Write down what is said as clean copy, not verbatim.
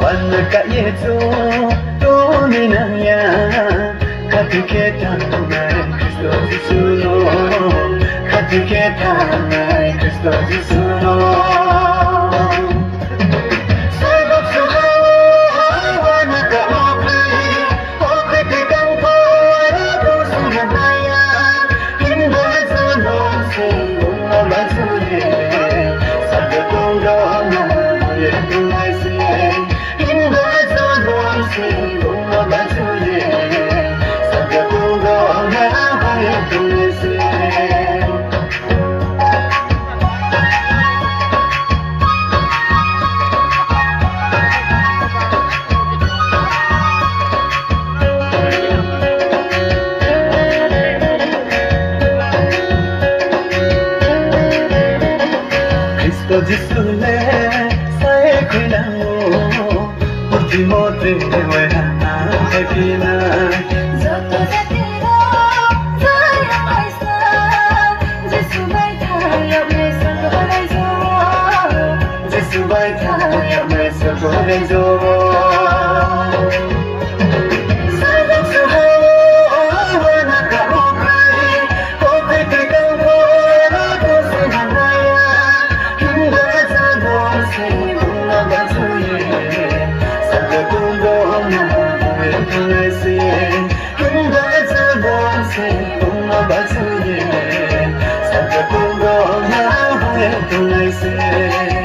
Wanaka yetu tuminanya katiketa nai Kristo Jisuno katiketa nai Kristo Jisuno Cristo Jisune sae kuinamo Ultimo trene wehana hekina Zato jatira saya maisa Jesu baita yap me sargore jo Jesu baita yap me sargore jo Say